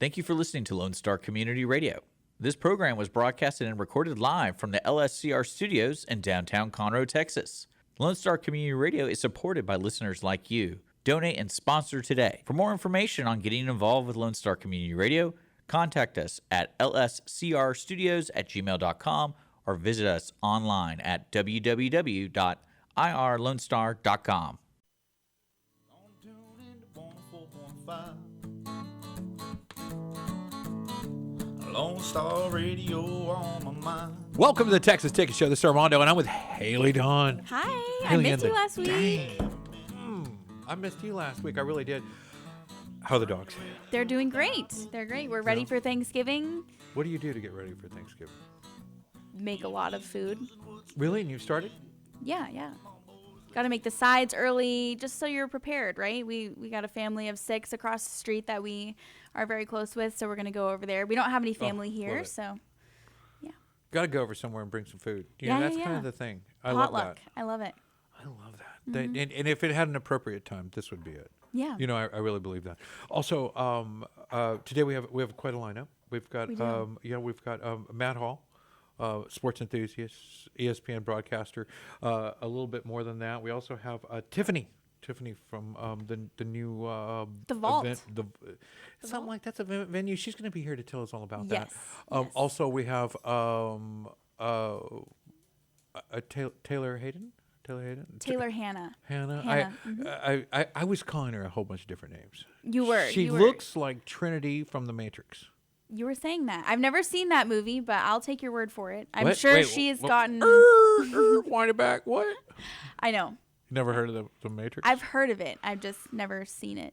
Thank you for listening to Lone Star Community Radio. This program was broadcasted and recorded live from the LSCR studios in downtown Conroe, Texas. Lone Star Community Radio is supported by listeners like you. Donate and sponsor today. For more information on getting involved with Lone Star Community Radio, contact us at lscrstudios@gmail.com or visit us online at www.irlonestar.com. Lone Star Radio on my mind. Welcome to the Texas Ticket Show. This is Armando, and I'm with Haley Dawn. Hi, Haley I missed you last week. Dane. I missed you last week. I really did. How are the dogs? They're doing great. They're great. We're ready for Thanksgiving. What do you do to get ready for Thanksgiving? Make a lot of food. Really? And you've started? Yeah. Got to make the sides early, just so you're prepared, right? We got a family of 6 across the street that we are very close with, so we're going to go over there. We don't have any family here, so yeah. Got to go over somewhere and bring some food. That's kind of the thing. I Potluck. love that. I love it. I love that. And if it had an appropriate time, this would be it. Yeah. I really believe that. Also, today we have quite a lineup. We've got Matt Hall, sports enthusiast, ESPN broadcaster. A little bit more than that, we also have Tiffany from the new The Vault. event, something like that's a venue. She's going to be here to tell us all about that. Yes. Also, we have Taylor Hannah. Hannah. I was calling her a whole bunch of different names. You were. She looks like Trinity from The Matrix. You were saying that. I've never seen that movie, but I'll take your word for it. I'm Wait, she's gotten. Wind it back. What? I know. Never heard of the Matrix? I've heard of it. I've just never seen it.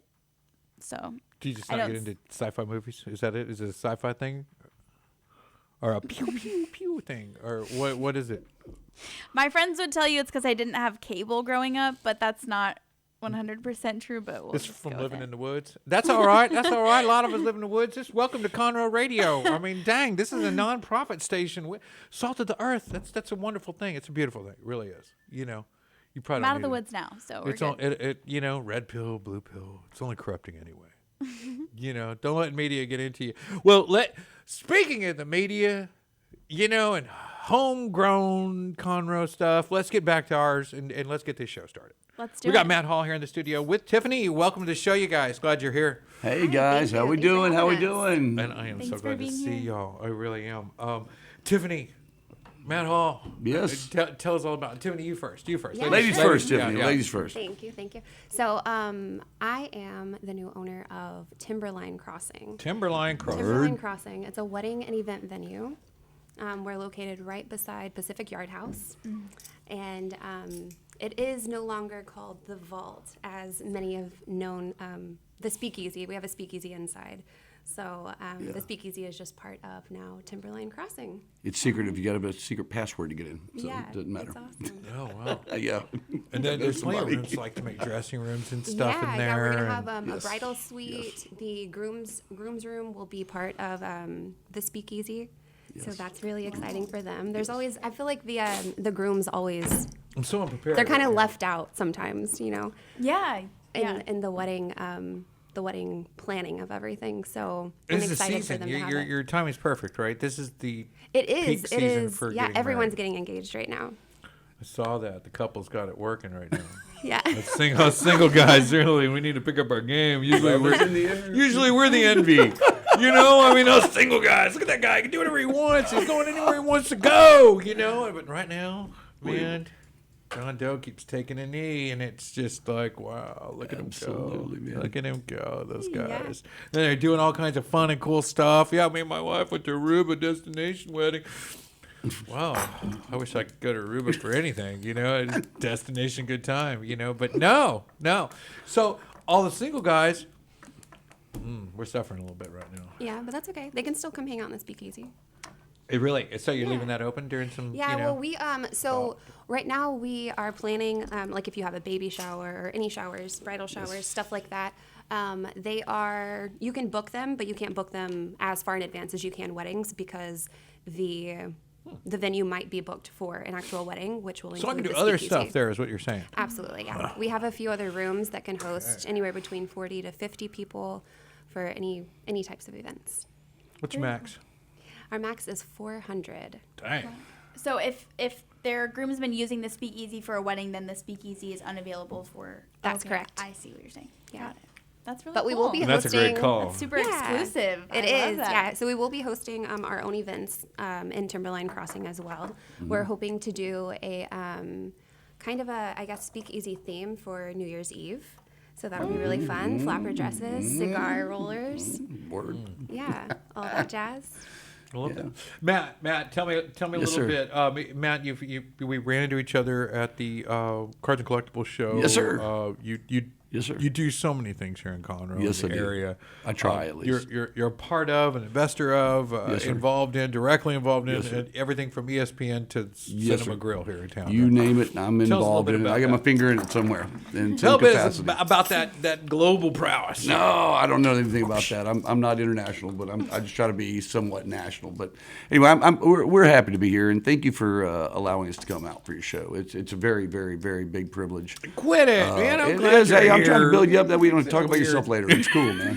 So. Do you just not get into sci-fi movies? Is that it? Is it a sci-fi thing? Or a pew pew pew thing? Or what is it? My friends would tell you it's because I didn't have cable growing up, but that's not 100% true. But we'll It's just from go living with in the woods. That's all right. A lot of us live in the woods. Just welcome to Conroe Radio. I mean, dang, this is a non-profit station. Salt of the earth. That's a wonderful thing. It's a beautiful thing. It really is. You probably I'm out of the woods now, so we're good. Red pill, blue pill. It's only corrupting anyway. Don't let media get into you. Well, speaking of the media, and homegrown Conroe stuff, let's get back to ours and let's get this show started. Let's do it. We got Matt Hall here in the studio with Tiffany. Welcome to the show, you guys. Glad you're here. Hey guys, how we doing? And I am Thanks so for glad to being see here. y'all. I really am. Tiffany, Matt Hall. Yes. Tell us all about it. Tiffany, you first. Yeah. Ladies first, Tiffany. Yeah. Ladies first. Thank you. So I am the new owner of Timberline Crossing. Timberline Crossing. It's a wedding and event venue. We're located right beside Pacific Yard House. And it is no longer called The Vault, as many have known the Speakeasy. We have a Speakeasy inside. So the Speakeasy is just part of now Timberline Crossing. It's secretive. You got to have a secret password to get in, so it doesn't matter. It's awesome. Oh, wow. Yeah. And then there's plenty of rooms like to make dressing rooms and stuff in there. Yeah, we're going to have a Yes. bridal suite. Yes. The groom's room will be part of the Speakeasy. So Yes. that's really exciting for them. There's always, I feel like the grooms always, I'm so unprepared. they're kind of left out sometimes, Yeah. in the wedding planning of everything. So This I'm is the excited for season. them to have it. Your timing's perfect, right? This is the It is. peak It season is. for Yeah, getting everyone's married. getting engaged right now. I saw that. The couple's got it working right now. Yeah. Us single guys, really, we need to pick up our game. Usually we're the envy. Us single guys. Look at that guy. He can do whatever he wants. He's going anywhere he wants to go, But right now, man, John Doe keeps taking a knee, and it's just like, wow, look at him go. Man. Look at him go, those guys. And they're doing all kinds of fun and cool stuff. Yeah, me and my wife went to Aruba destination wedding. Wow, I wish I could go to Aruba for anything, destination good time, but no. So all the single guys, we're suffering a little bit right now. Yeah, but that's okay. They can still come hang out in the Speakeasy. So you're leaving that open during some, Yeah, well, right now we are planning, like if you have a baby shower or any showers, bridal showers, stuff like that, you can book them, but you can't book them as far in advance as you can weddings because the venue might be booked for an actual wedding, which will include So I can do the other speakeasy. stuff there is what you're saying. Absolutely, yeah. We have a few other rooms that can host anywhere between 40 to 50 people for any types of events. What's your max? Our max is 400. Dang. So if their groomsmen using the speakeasy for a wedding, then the speakeasy is unavailable for. That's correct. I see what you're saying. Yeah. Got it. That's really But cool. we will be That's a great hosting. call. That's super Yeah, exclusive. It I love is, that. yeah. So we will be hosting our own events in Timberline Crossing as well. We're hoping to do a kind of a, I guess, speakeasy theme for New Year's Eve. So that'll be really fun. Flapper dresses, cigar rollers. Word. Yeah, all that jazz. I love that. Matt, tell me a Yes, little sir. bit. Matt, we ran into each other at the Cards and Collectibles show. Yes, sir. Yes, sir. You do so many things here in Conroe, Yes, in the I do. area. I try, at least. You're a part of, an investor of, Yes, sir. directly involved in, Yes, sir. and everything from ESPN to Yes, Cinema sir. Grill here in town. You name it, I'm Tell us a little involved bit in it. about I got my that. finger in it somewhere in Tell some us capacity. about that global prowess. No, I don't know anything about that. I'm not international, but I just try to be somewhat national. But anyway, we're happy to be here, and thank you for allowing us to come out for your show. It's a very, very, very big privilege. Quit it, man. I'm It glad is. you're Hey, I'm trying to here. build you up that we don't have to talk about yourself later. It's cool, man.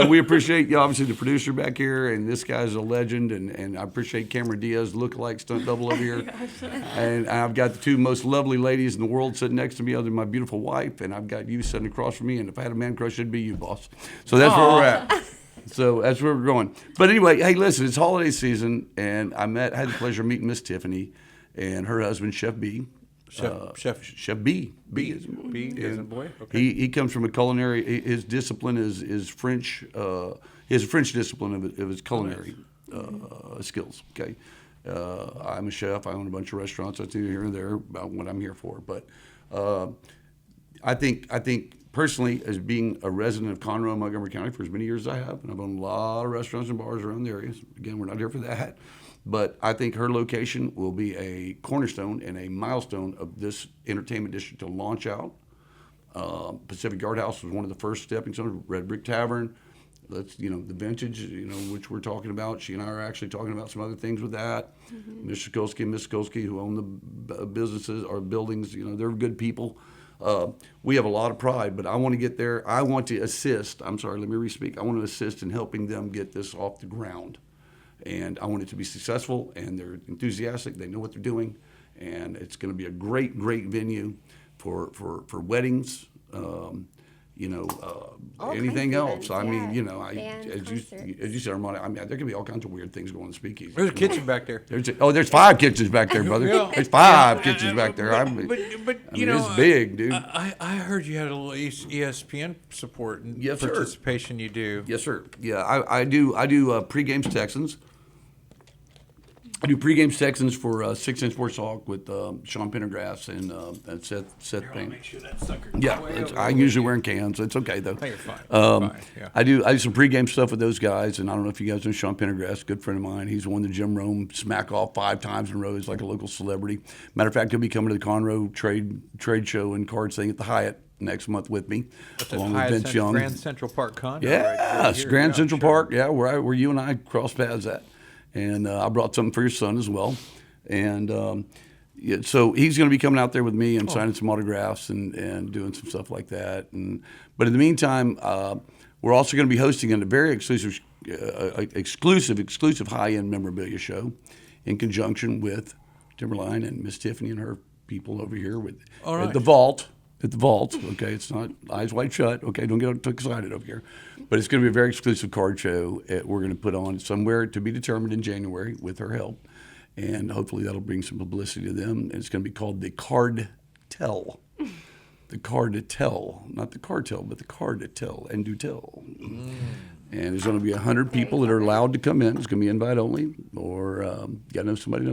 We appreciate you, obviously, the producer back here, and this guy's a legend, and I appreciate Cameron Diaz, lookalike stunt double over here. And I've got the two most lovely ladies in the world sitting next to me, other than my beautiful wife, and I've got you sitting across from me, and if I had a man crush, it'd be you, boss. So that's where we're at. So that's where we're going. But anyway, hey, listen, it's holiday season, and I had the pleasure of meeting Miss Tiffany and her husband, Chef B. Chef B. B is as in boy? Okay. He comes from a culinary. His discipline is French. He has a French discipline of his culinary skills. Okay, I'm a chef. I own a bunch of restaurants. I do here and there about what I'm here for. But I think personally, as being a resident of Conroe, Montgomery County for as many years as I have, and I've owned a lot of restaurants and bars around the area. Again, we're not here for that. But I think her location will be a cornerstone and a milestone of this entertainment district to launch out. Pacific Yard House was one of the first stepping stones. Red Brick Tavern, the vintage, which we're talking about. She and I are actually talking about some other things with that. Mr. Skolsky and Miss Skolsky, who own the businesses or buildings, they're good people. We have a lot of pride, but I want to get there. I want to assist. I'm sorry, let me re-speak. I want to assist in helping them get this off the ground. And I want it to be successful, and they're enthusiastic. They know what they're doing, and it's going to be a great, great venue for weddings. Anything else. kinds of events, I mean, yeah. Band, as you said, Armando. I mean, there could be all kinds of weird things going on in Speakeasy. There's a kitchen back there. There's 5 kitchens back there, brother. Yeah. There's 5 kitchens back there. But It's big, dude. I heard you had a little ESPN support and Yes, sir. participation. You do. Yes, sir. Yeah, I do pre-games Texans. I do pre-game Texans for 6 Inch Sports Talk with Sean Pendergrass and Seth Payne. Make sure that sucker. Yeah, I'm usually wearing cans. It's okay though. Hey, you're fine. Fine, yeah. I do some pregame stuff with those guys, and I don't know if you guys know Sean Pendergrass, good friend of mine. He's won the Jim Rome Smack Off 5 times in a row. He's like a local celebrity. Matter of fact, he'll be coming to the Conroe trade show and cards thing at the Hyatt next month with me, along with Vince Young. Grand Central Park condo. Yes, here. Grand Yeah, Central sure. Park. Yeah, where you and I cross paths at. And I brought something for your son as well. And so he's going to be coming out there with me and signing some autographs and doing some stuff like that. But in the meantime, we're also going to be hosting a very exclusive high-end memorabilia show in conjunction with Timberline and Miss Tiffany and her people over here at the Vault. At the Vault, okay, it's not eyes wide shut. Okay, don't get too excited over here, but it's going to be a very exclusive card show. We're going to put on somewhere to be determined in January with her help, and hopefully that'll bring some publicity to them. And it's going to be called the Card Tell, the Card to Tell, not the cartel, but the Card to Tell and do tell. And there's going to be 100 people that are allowed to come in. It's going to be invite only, or you got to know somebody.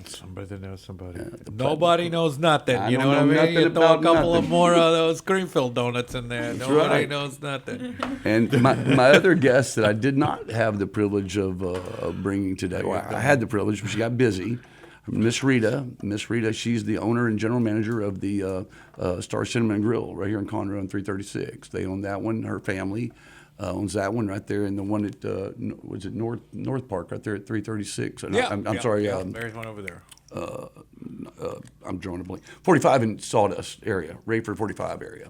Somebody that knows somebody. Yeah, Nobody knows nothing. I You know don't what know I mean? nothing You throw a about couple of nothing. more of those Greenfield donuts in there. Nobody right. knows nothing. And my other guest that I did not have the privilege of bringing today, well, I had the privilege, but she got busy. Miss Rita. Miss Rita, she's the owner and general manager of the Star Cinnamon Grill right here in Conroe on 336. They own that one. Her family owns that one right there, and the one at was it North Park right there at 336. And I'm sorry. There's one over there. I'm drawing a blank. 45 in Sawdust area, Rayford 45 area.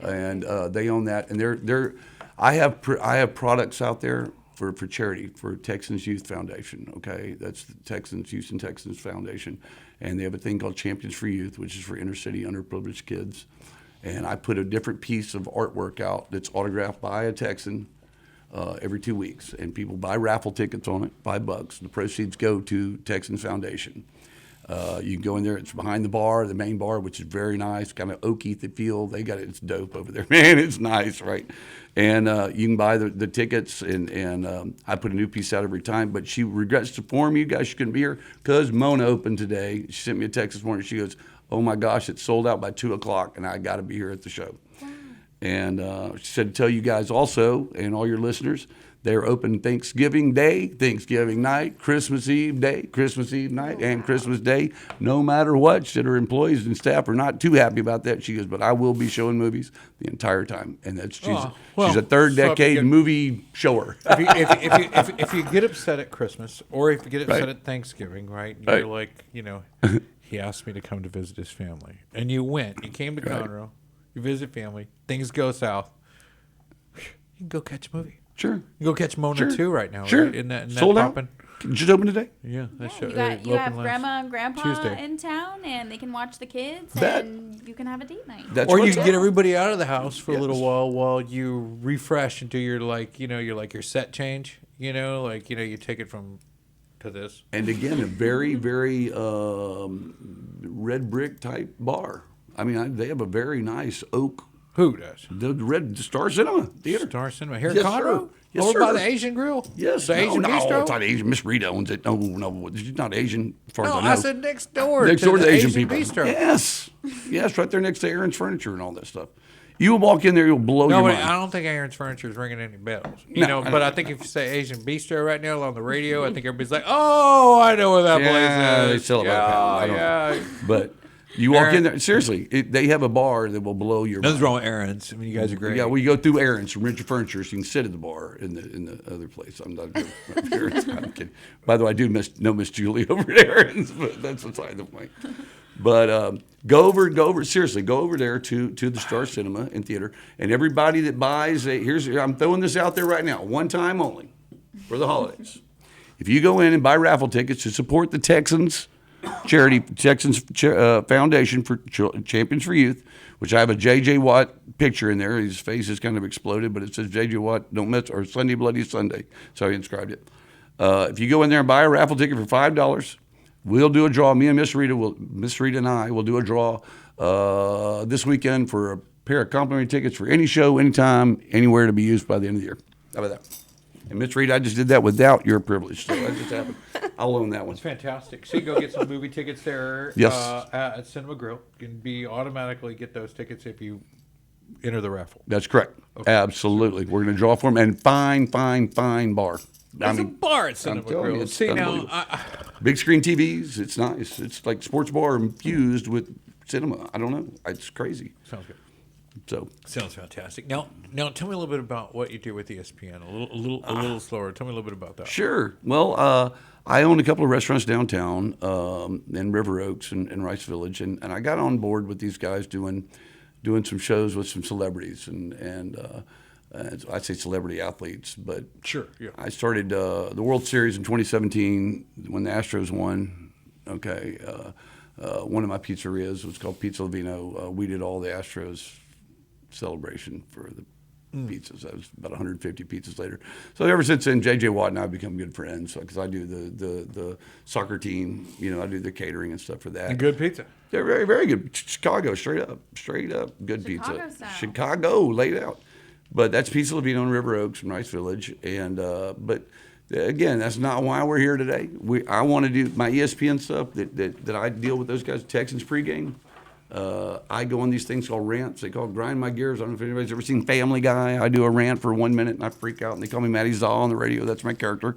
and they own that. And I have products out there for charity for Texans Youth Foundation. Okay, that's the Texans Houston Texans Foundation, and they have a thing called Champions for Youth, which is for inner city underprivileged kids. And I put a different piece of artwork out that's autographed by a Texan every 2 weeks, and people buy raffle tickets on it, $5. The proceeds go to Texans Foundation. You can go in there. It's behind the bar, the main bar, which is very nice, kind of oaky the feel. They got it. It's dope over there, man. It's nice, right? And you can buy the tickets, and I put a new piece out every time. But she regrets to inform you guys she couldn't be here because Mona opened today. She sent me a text this morning. She goes, "Oh my gosh, it's sold out by 2:00, and I got to be here at the show." Wow. And she said to tell you guys also, and all your listeners, they're open Thanksgiving Day, Thanksgiving night, Christmas Eve day, Christmas Eve night, and Christmas Day. No matter what, she said her employees and staff are not too happy about that. She goes, but I will be showing movies the entire time, and that's she's a third decade movie shower. If you get upset at Christmas or if you get upset at Thanksgiving, right? You're like, he asked me to come to visit his family, and you went. You came to Conroe. You visit family. Things go south. You can go catch a movie. Sure. You go catch Mona 2 right now. Sure. Right? Isn't that sold out. popping? Just open today. Yeah. That show, You have grandma and grandpa Tuesday. in town, and they can watch the kids, That- and you can have a date night. Or you what's can up. get everybody out of the house for a little Yes. while you refresh and do your your set change. You take it from to this. And again, a very, very red brick type bar. I mean, they have a very nice oak. Who does? The Red Star Cinema Theater. Star Cinema here Yes, at Conroe? sir. Yes, Over sir. by the Asian Grill? Yes. The Asian no, Bistro? it's not Asian. Miss Rita owns it. No, she's not Asian as far as No, I know. I said next door. Next to door to the the Asian people. Bistro. Yes. Yes, right there next to Aaron's Furniture and all that stuff. You will walk in there, you'll blow No, your but mind. I don't think Aaron's Furniture is ringing any bells. No, But I think if you say Asian Bistro right now on the radio, I think everybody's like, "Oh, I know where that place is." They sell it by the pound. I don't know. But you walk in there, seriously, they have a bar that will blow your mind. Nothing's wrong with Aaron's. I mean, you guys are great. Yeah, we go through Aaron's from Rent Your Furniture, so you can sit at the bar in the other place. I'm not Aaron's. I'm kidding. By the way, I do know Miss Julie over at Aaron's, but that's beside the point. But go over. Seriously, go over there to the Star Cinema and Theater, and everybody that buys I'm throwing this out there right now, one time only, for the holidays. If you go in and buy raffle tickets to support the Texans charity, Texans Foundation for Champions for Youth, which I have a J.J. Watt picture in there. His face is kind of exploded, but it says J.J. Watt, don't miss, or Sunday Bloody Sunday. So he inscribed it. If you go in there and buy a raffle ticket for $5, we'll do a draw. Me and Miss Rita and I will do a draw this weekend for a pair of complimentary tickets for any show, anytime, anywhere to be used by the end of the year. How about that? And Miss Rita, I just did that without your privilege, so that just happened. I'll own that one. It's fantastic. So you go get some movie tickets there Yes. at Cinema Grill. You can automatically get those tickets if you enter the raffle. That's correct. Okay. Absolutely. We're going to draw for them. And fine bar. There's a bar at Cinema telling Grill. you, it's See, now, unbelievable. Big screen TVs. It's nice. It's like sports bar infused with cinema. I don't know. It's crazy. sounds good. So Sounds fantastic. Now, tell me a little bit about what you do with ESPN. A little slower. Tell me a little bit about that. sure. Well, I own a couple of restaurants downtown in River Oaks and Rice Village, and I got on board with these guys doing some shows with some celebrities and I say celebrity athletes, but Sure, yeah. I started the World Series in 2017 when the Astros won. Okay, one of my pizzerias was called Pizza Lavino. We did all the Astros celebration for the pizzas. That was about 150 pizzas later. So ever since then, J.J. Watt and I have become good friends because I do the soccer team. I do the catering and stuff for that. And good pizza. They're very, very good. Chicago, straight up, good Chicago pizza. style. Chicago, laid out. But that's Pizza Lavino in River Oaks from Rice Village. And but again, that's not why we're here today. I want to do my ESPN stuff that I deal with those guys. Texans pregame. I go on these things called rants. They call it grind my gears. I don't know if anybody's ever seen Family Guy. I do a rant for 1 minute and I freak out and they call me Matty Zaw on the radio. That's my character.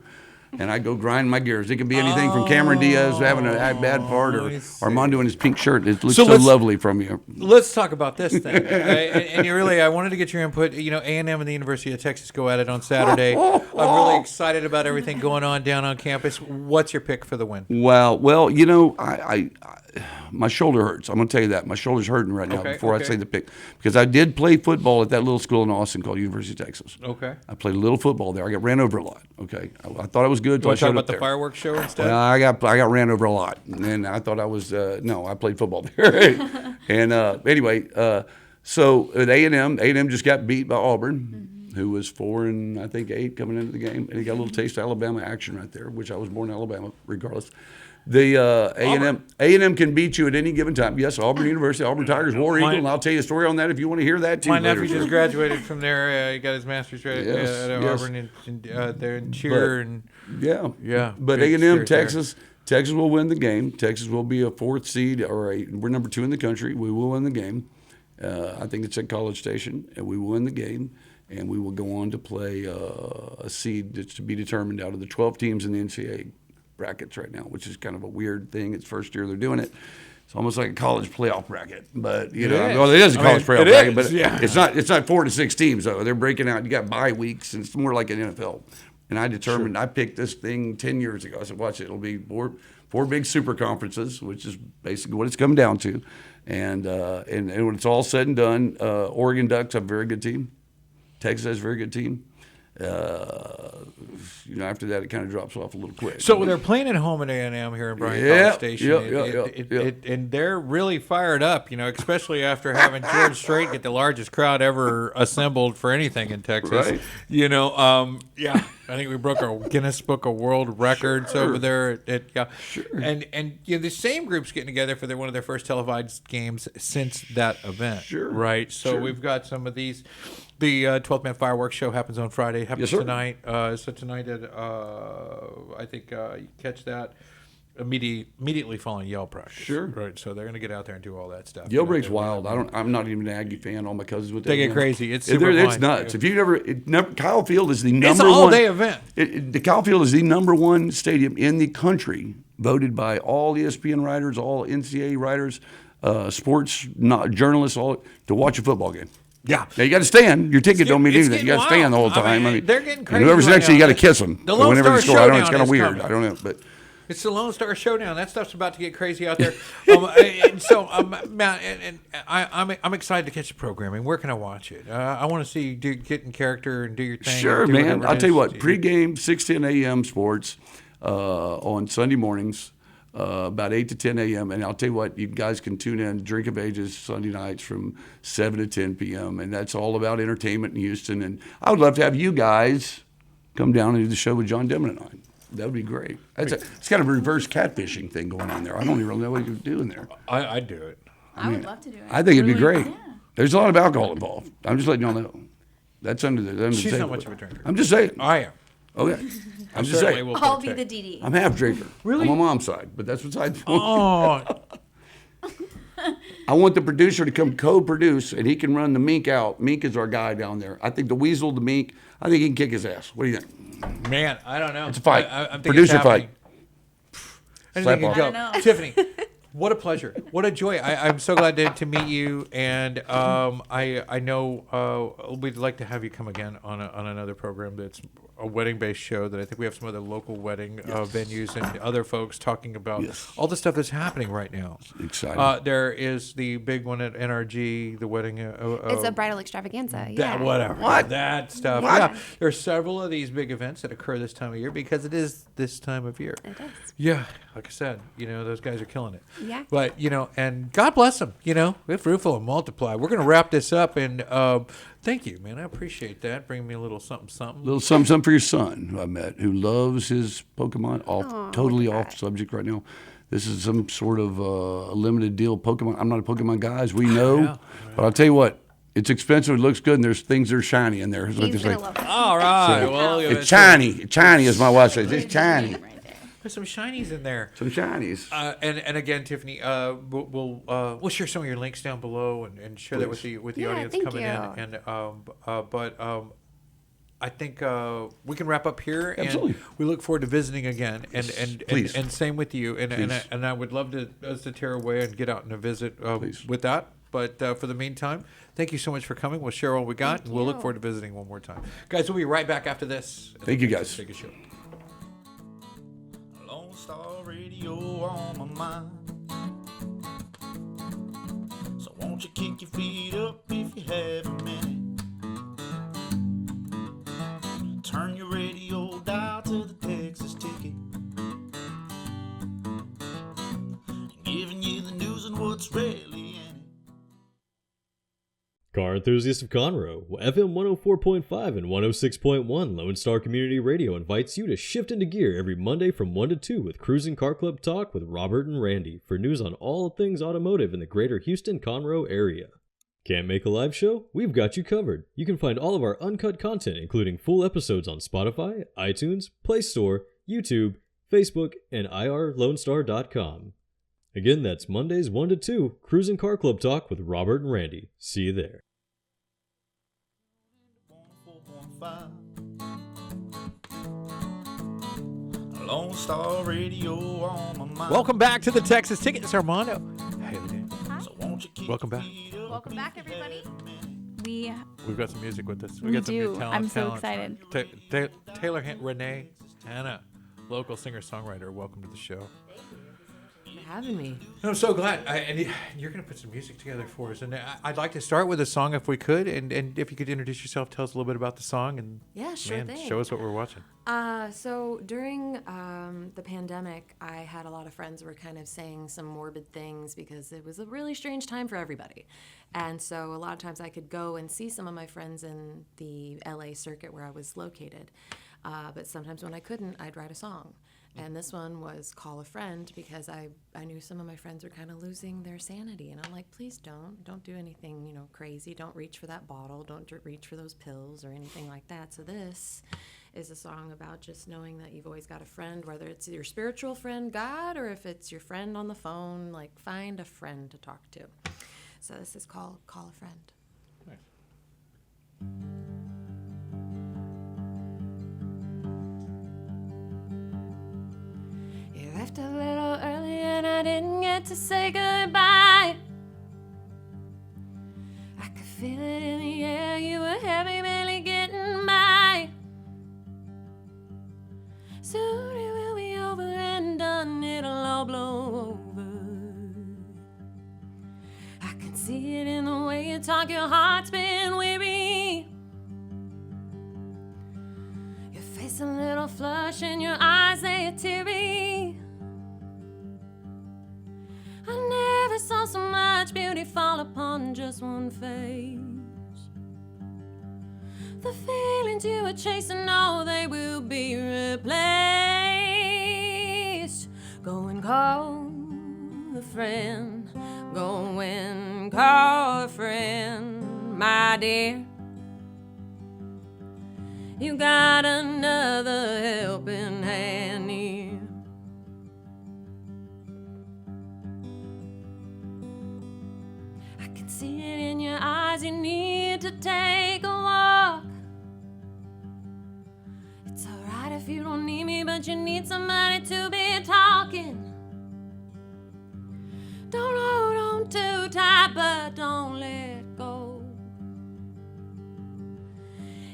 And I go grind my gears. It can be anything from Cameron Diaz having a bad part or Armando in his pink shirt. It looks so lovely from you. Let's talk about this thing. And I wanted to get your input. A&M and the University of Texas go at it on Saturday. I'm really excited about everything going on down on campus. What's your pick for the win? Well, my shoulder hurts. I'm going to tell you that. My shoulder's hurting right now Okay, before I okay. say the pick. Because I did play football at that little school in Austin called University of Texas. Okay. I played a little football there. I got ran over a lot. Okay. I thought I was good. You So I want to talk showed about up the there. fireworks show instead? Well, I got ran over a lot. And then I thought I was, no, I played football there. And anyway, so at A&M just got beat by Auburn, who was 4-8 coming into the game. And he got a little taste of Alabama action right there, which I was born in Alabama, regardless. The A&M can beat you at any given time. Yes, Auburn University, Auburn Tigers, War Eagle, and I'll tell you a story on that if you want to hear that too. My later. nephew just graduated from there. He got his master's at Yes. Auburn and there in cheer and Yeah. But big A&M, spirit there. Texas will win the game. Texas will be a 4th seed, we're number 2 in the country. We will win the game. I think it's at College Station, and we will win the game. And we will go on to play a seed that's to be determined out of the 12 teams in the NCAA brackets right now, which is kind of a weird thing. It's first year they're doing it. It's almost like a college playoff bracket, but It is. well, it is a college playoff it bracket, is, but yeah. it's not 4 to 6 teams though. They're breaking out. You got bye weeks, and it's more like an NFL. And I picked this thing 10 years ago. I said, watch it. It'll be four big super conferences, which is basically what it's come down to. And when it's all said and done, Oregon Ducks have a very good team. Texas has a very good team. After that, it kind of drops off a little quick. So they're playing at home at A&M here in Bryan Yeah, College Station. yeah. And they're really fired up, especially after having George Strait get the largest crowd ever assembled for anything in Texas. Right. I think we broke our Guinness Book of World Records over there. And the same group's getting together for one of their first televised games since that event. Sure. Right. So we've got some of these. The 12th Man Fireworks Show happens on Friday. It happens Yes, sir. tonight. So tonight at I think you catch that immediately following Yale practice. Sure. Right. So they're going to get out there and do all that stuff. Yale breaks wild. I'm not even an Aggie fan. All my cousins with They get crazy. It's super it's fun. nuts. If you never, Kyle Field is the number It's one. an all-day event. The Kyle Field is the number 1 stadium in the country, voted by all ESPN writers, all NCAA writers, sports journalists, all to watch a football game. Yeah. Now you got to stand. Your ticket don't mean it's anything. You got to getting stand the whole wild. time. I mean, they're getting and crazy whoever's right next to you, now. you got to kiss them. The Lone Whenever you Star score, I know it's Showdown kind of is weird. coming. I don't know, but It's the Lone Star Showdown. That stuff's about to get crazy out there. Matt, and I'm excited to catch the programming. Where can I watch it? I want to see you get in character and do your thing. sure, do man. whatever I'll it tell you is. what. Pregame 6:10 a.m. sports on Sunday mornings. About 8 to 10 a.m. And I'll tell you what, you guys can tune in Drink of Ages Sunday nights from 7 to 10 p.m. And that's all about entertainment in Houston. And I would love to have you guys come down and do the show with John Demon and I. That would be great. It's kind of a reverse catfishing thing going on there. I don't even know what you're doing there. I'd do it. I would love to do it. I think it'd be Really? great. Yeah. There's a lot of alcohol involved. I'm just letting y'all know. That's under the She's table. not much of a drinker. I'm just saying. I am. Okay. I'm just Certainly saying. will I'll be partake. the DD. I'm half drinker. Really? On my mom's side, but that's beside the point. Oh, I want the producer to come co-produce, and he can run the mink out. Mink is our guy down there. I think the weasel, the mink, I think he can kick his ass. What do you think? man, I don't know. It's a fight. I'm thinking Producer it's happening. fight. Anything Slap can off. go. I don't know. Tiffany, what a pleasure. What a joy. I'm so glad to meet you. And I know we'd like to have you come again on another program that's a wedding-based show that I think we have some other local wedding venues and other folks talking about Yes. all the stuff that's happening right now. Exciting. There is the big one at NRG, the wedding. It's a bridal extravaganza. That, Yeah. whatever. What? That stuff. What? Yeah. There are several of these big events that occur this time of year because it is this time of year. It is. Yeah. Like I said, those guys are killing it. Yeah. But, and God bless them, if fruitful and multiply. We're going to wrap this up and thank you, man. I appreciate that. Bring me a little something, something. Little something for your son, who I met, who loves his Pokemon. Totally off subject right now. This is some sort of a limited deal Pokemon. I'm not a Pokemon guy, as we know, but I'll tell you what, it's expensive. It looks good, and there's things that are shiny in there. Is what He's they gonna say. love it. All right. Well, It's shiny. Shiny, as my wife says. It's shiny. Right there. there's some shinies in there. Some shinies. And again, Tiffany, we'll share some of your links down below and share that with the Yeah, audience thank coming you. in. And I think we can wrap up here, Absolutely. and we look forward to visiting again. And Please. and same with you. Please. And I would love us to tear away and get out and visit with that. But for the meantime, thank you so much for coming. We'll share all we got, and we'll look you. forward to visiting one more time. Guys, we'll be right back after this. Thank you, guys. Take a show. Lone Star Radio on my mind. won't you kick your feet up if you have a minute? Turn your radio dial to the Texas Ticket. Giving you the news and what's really in it. Car enthusiasts of Conroe, FM 104.5 and 106.1 Lone Star Community Radio invites you to shift into gear every Monday from 1 to 2 with Cruising Car Club Talk with Robert and Randy for news on all things automotive in the greater Houston-Conroe area. Can't make a live show? We've got you covered. You can find all of our uncut content, including full episodes on Spotify, iTunes, Play Store, YouTube, Facebook, and irlonestar.com. Again, that's Mondays 1 to 2, Cruising Car Club Talk with Robert and Randy. See you there. 4.5. Lone Star Radio on my mind. Welcome back to the Texas Ticket. It's Armando. Hey, So won't you kick welcome your back. feet up Welcome if back, you everybody. have a minute? We've got some music with us. We got some do. new talent. I'm so excited. Taylor Renee Hannah, local singer-songwriter. Welcome to the show. Having me. I'm so glad. And you're going to put some music together for us. And I'd like to start with a song if we could. And if you could introduce yourself, tell us a little bit about the song. And Yeah, sure thing. show us what we're watching. So during the pandemic, I had a lot of friends who were kind of saying some morbid things because it was a really strange time for everybody. And so a lot of times I could go and see some of my friends in the LA circuit where I was located. But sometimes when I couldn't, I'd write a song. And this one was Call a Friend because I knew some of my friends were kind of losing their sanity. And I'm like, please don't do anything, crazy. Don't reach for that bottle. Don't reach for those pills or anything like that. So this is a song about just knowing that you've always got a friend, whether it's your spiritual friend, God, or if it's your friend on the phone, like find a friend to talk to. So this is called Call a Friend. Nice. You left a little early and I didn't get to say goodbye. I could feel it in the air, you were heavy, barely getting by. Soon it will be over and done, it'll all blow over. I can see it in the way you talk, your heart's been weary. Your face a little flush and your eyes, they are teary. I never saw so much beauty fall upon just one face. The feelings you were chasing, oh, they will be replaced. Go and call a friend. Go and call a friend, my dear. You got another helping hand near. I can see it in your eyes, you need to take a walk. It's alright if you don't need me, but you need somebody to be talking. Don't hold on too tight, but don't let go.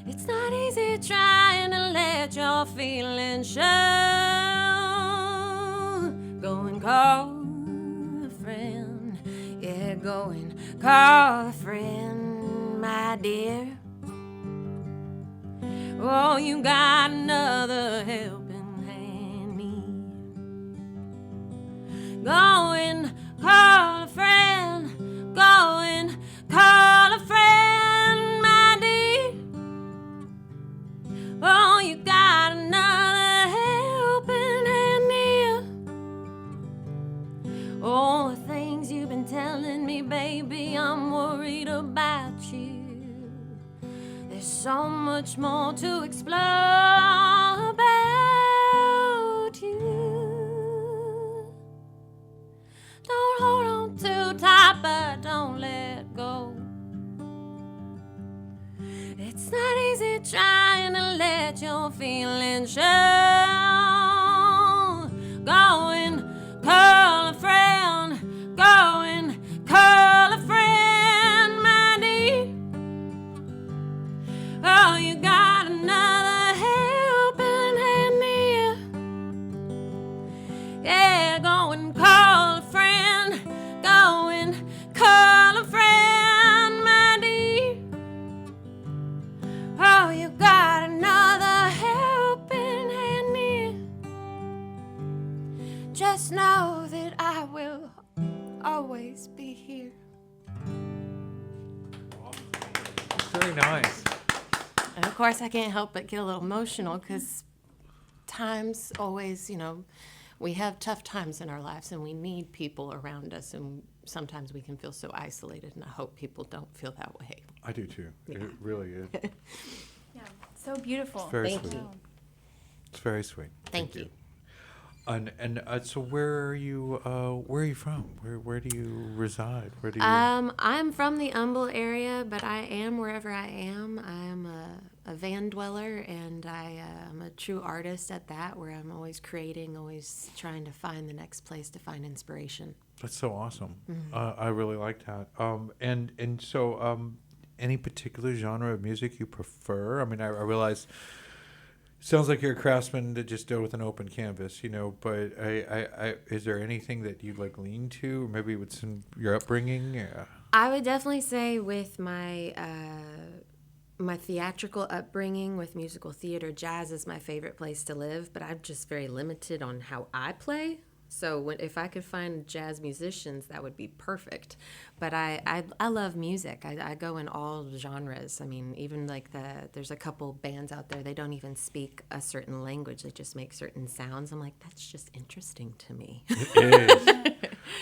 It's not easy trying to let your feelings show. Go and call a friend. Yeah, go and call a friend, my dear. Oh, you got another helping hand near. Go and call a friend. Go and call a friend, my dear. Oh, you got another helping hand near. All the things you've been telling me, baby, I'm worried about you. There's so much more to explore about you. Don't hold on too tight, but don't let go. It's not easy trying to let your feelings show. Go and call a friend. Go and call a friend, my dear. Oh, you got another helping hand near. Yeah, go and call a friend. Go and call a friend. Just know that I will always be here. Very nice. And of course, I can't help but get a little emotional because times always, we have tough times in our lives and we need people around us, and sometimes we can feel so isolated, and I hope people don't feel that way. I do too. It really is. Yeah, so beautiful. It's very Thank sweet. you. It's very sweet. Thank you. And so where are you from? Where do you reside? Where do you I'm from the Humble area, but I am wherever I am. I am a van dweller, and I am a true artist at that, where I'm always creating, always trying to find the next place to find inspiration. That's so awesome. I really like that. And so any particular genre of music you prefer? I mean, I realize sounds like you're a craftsman that just deal with an open canvas, but I is there anything that you like lean to, or maybe with your upbringing? Yeah. I would definitely say with my my theatrical upbringing with musical theater, jazz is my favorite place to live, but I'm just very limited on how I play. So if I could find jazz musicians, that would be perfect. But I love music. I go in all genres. I mean, even like there's a couple bands out there, they don't even speak a certain language. They just make certain sounds. I'm like, that's just interesting to me. It is.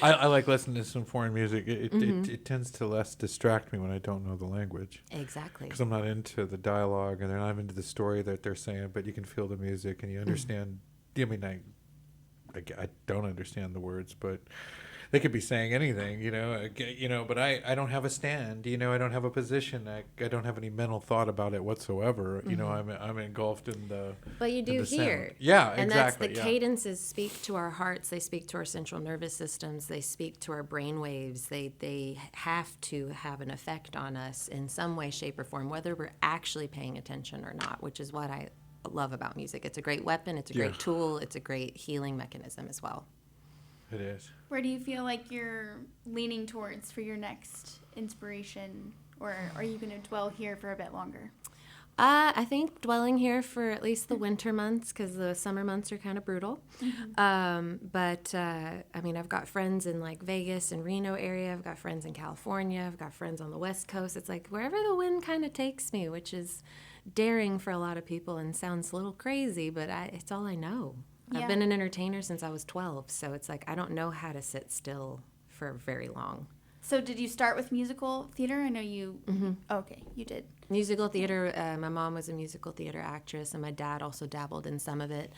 I like listening to some foreign music. It tends to less distract me when I don't know the language. Exactly. Because I'm not into the dialogue, and they're not into the story that they're saying, but you can feel the music and you understand. I mean, I don't understand the words, but they could be saying anything, but I don't have a stand, I don't have a position. I don't have any mental thought about it whatsoever. I'm engulfed in the But you do the sound. hear. Yeah, and exactly. And that's the cadences speak to our hearts. They speak to our central nervous systems. They speak to our brain waves. They have to have an effect on us in some way, shape, or form, whether we're actually paying attention or not, which is what I love about music. It's a great weapon. It's a great tool. It's a great healing mechanism as well. It is. Where do you feel like you're leaning towards for your next inspiration, or are you going to dwell here for a bit longer? I think dwelling here for at least the winter months, because the summer months are kind of brutal. But I mean, I've got friends in like Vegas and Reno area. I've got friends in California. I've got friends on the West Coast. It's like wherever the wind kind of takes me, which is daring for a lot of people and sounds a little crazy, but it's all I know. Yeah. I've been an entertainer since I was 12, so it's like I don't know how to sit still for very long. So did you start with musical theater? I know you... Okay, you did. Musical theater, my mom was a musical theater actress, and my dad also dabbled in some of it.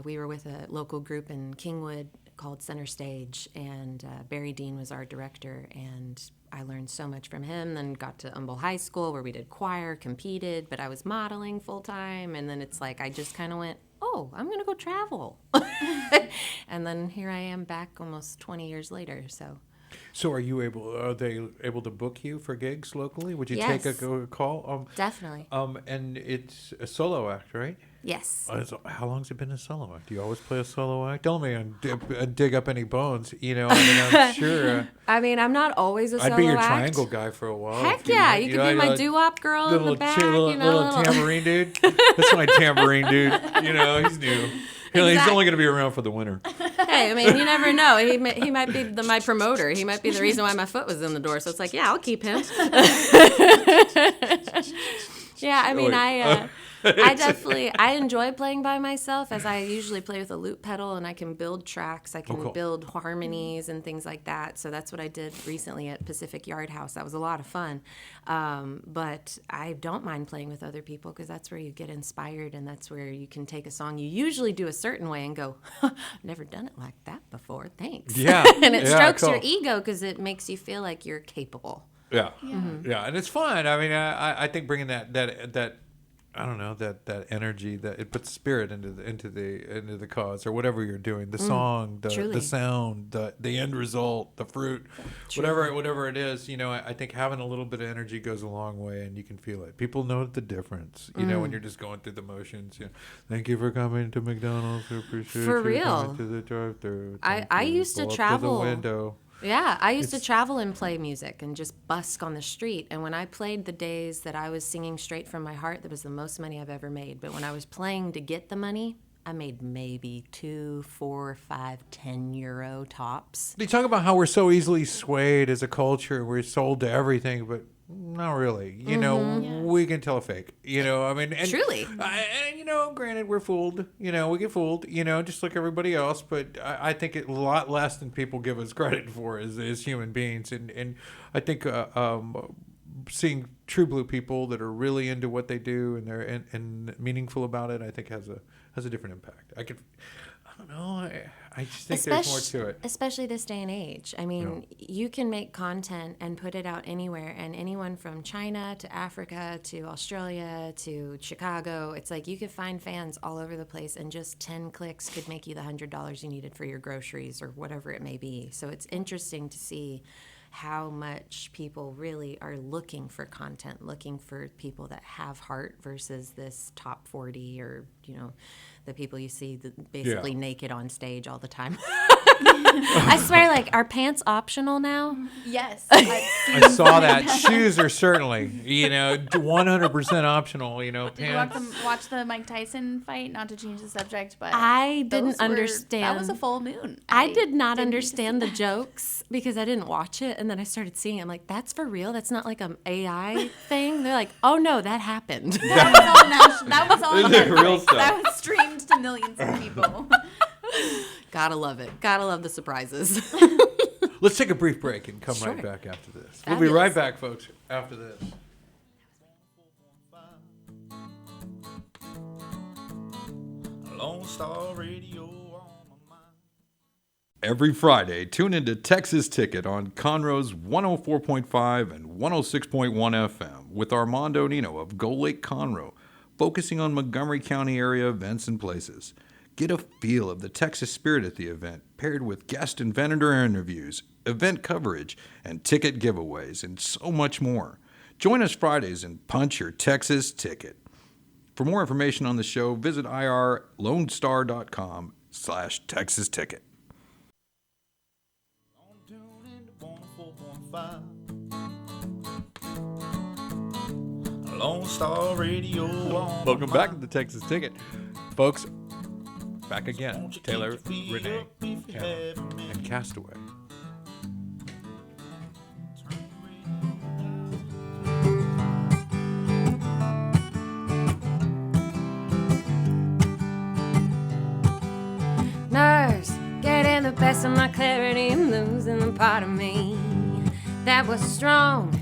We were with a local group in Kingwood called Center Stage, and Barry Dean was our director, and I learned so much from him. Then got to Humble High School where we did choir, competed, but I was modeling full time, and then it's like I just kind of went, oh, I'm going to go travel. And then here I am back almost 20 years later, so... So are they able to book you for gigs locally? Would you Yes. take a call? Definitely. And it's a solo act, right? Yes. How long's it been a solo act? Do you always play a solo act? Don't let me dig up any bones. I'm sure. I mean, I'm not always a solo I'd be your act. triangle guy for a while. Heck if you yeah, want. you could be my doo-wop girl in the back, little tambourine dude. That's my tambourine dude. He's new. He's only going to be around for the winter. Hey, I mean, you never know. He might be my promoter. He might be the reason why my foot was in the door. So it's like, yeah, I'll keep him. Yeah, I mean, I enjoy playing by myself, as I usually play with a loop pedal, and I can build tracks, I can build harmonies and things like that. So that's what I did recently at Pacific Yard House. That was a lot of fun. But I don't mind playing with other people, because that's where you get inspired, and that's where you can take a song you usually do a certain way and go, never done it like that before, thanks. Yeah. And it strokes cool. your ego, because it makes you feel like you're capable. Yeah. Yeah, and it's fun. I mean, I think bringing that I don't know, that energy, that it puts spirit into the cause, or whatever you're doing, the song, the sound, the end result, the fruit, whatever it is. I think having a little bit of energy goes a long way, and you can feel it. People know the difference. When you're just going through the motions. Thank you for coming to McDonald's. We appreciate For you real. coming to the drive-thru. I used to Pull up travel. to the window. Yeah, I used to travel and play music and just busk on the street. And when I played the days that I was singing straight from my heart, that was the most money I've ever made. But when I was playing to get the money, I made maybe 2, 4, 5, 10 euro tops. They talk about how we're so easily swayed as a culture. We're sold to everything, but not really. You know, we can tell a fake. You know, I mean, and, Truly. And, you know, granted, we're fooled. You know, we get fooled. You know, just like everybody else. But I think a lot less than people give us credit for as human beings. And I think seeing true blue people that are really into what they do and they're and meaningful about it, I think has a different impact. I don't know. I just think there's more to it. Especially this day and age. I mean, you can make content and put it out anywhere, and anyone from China to Africa to Australia to Chicago, it's like you could find fans all over the place, and just 10 clicks could make you the $100 you needed for your groceries or whatever it may be. So it's interesting to see how much people really are looking for content, looking for people that have heart versus this top 40 or, you know, the people you see basically naked on stage all the time. I swear, like, are pants optional now? Yes. I saw that. Shoes are certainly, you know, 100% optional, you know, Did you watch the Mike Tyson fight? Not to change the subject, but I didn't understand. That was a full moon. I did not understand the jokes because I didn't watch it, and then I started seeing it. I'm like, that's for real? That's not like an AI thing? They're like, oh, no, that happened. That was all real stuff. That was streamed to millions of people. Gotta love it. Gotta love the surprises. Let's take a brief break and come right back after this. We'll be right back, folks, after this. Lone Star Radio on my mind. Every Friday, tune into Texas Ticket on Conroe's 104.5 and 106.1 FM with Armando Nino of Golakeconroe, focusing on Montgomery County area events and places. Get a feel of the Texas spirit at the event, paired with guest and vendor interviews, event coverage, and ticket giveaways, and so much more. Join us Fridays and punch your Texas ticket. For more information on the show, visit irlonestar.com/Texas Ticket. Lone Star Radio on Welcome back to the Texas Ticket. Folks, back again. Taylor, Renee, Cameron, and Castaway. Nerves getting the best of my clarity and losing the part of me that was strong,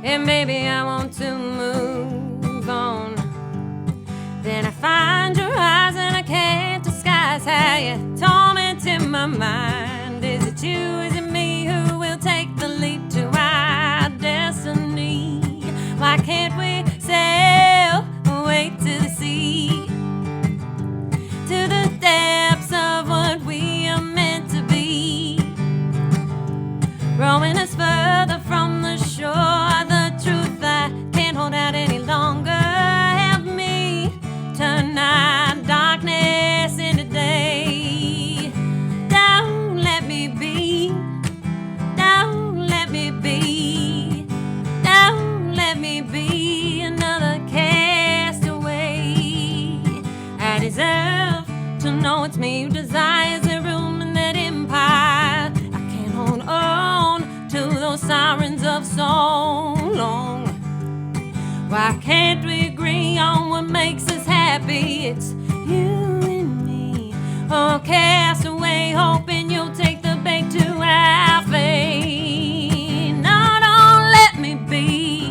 and maybe I want to move on. Then I find your eyes and I can't disguise how you tormenting my mind. Is it you, is it me who will take the leap to our destiny? Why can't we sail away to the sea, to the depths of what we are meant to be, rowing us further from the shore? The truth I can't hold out any longer. Help me turn night darkness into day. Don't let me be, don't let me be, don't let me be another castaway. I deserve to know it's me who desires the room in that empire. I can't hold on to those sirens of so long. Why can't we agree on what makes us happy? It's you and me. Oh, castaway, hoping you'll take the bait to our fate. No, don't let me be.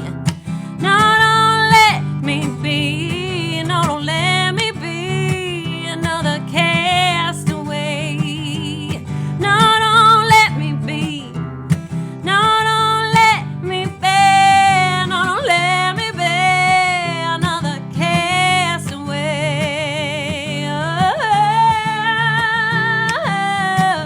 No, don't let me be. No, don't let me be another castaway. No, don't let me be. No, don't let me be. No, don't let me be another castaway. Oh,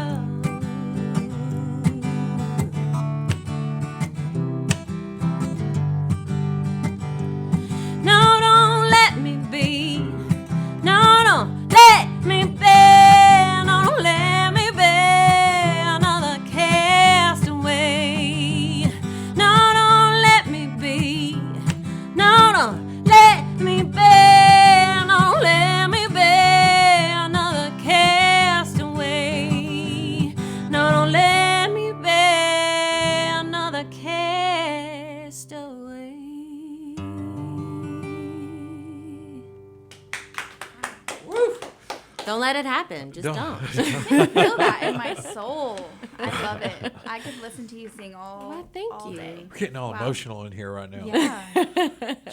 Don't let it happen. Just don't. I feel that in my soul. I love it. I could listen to you sing all day. We're getting all emotional in here right now. Yeah.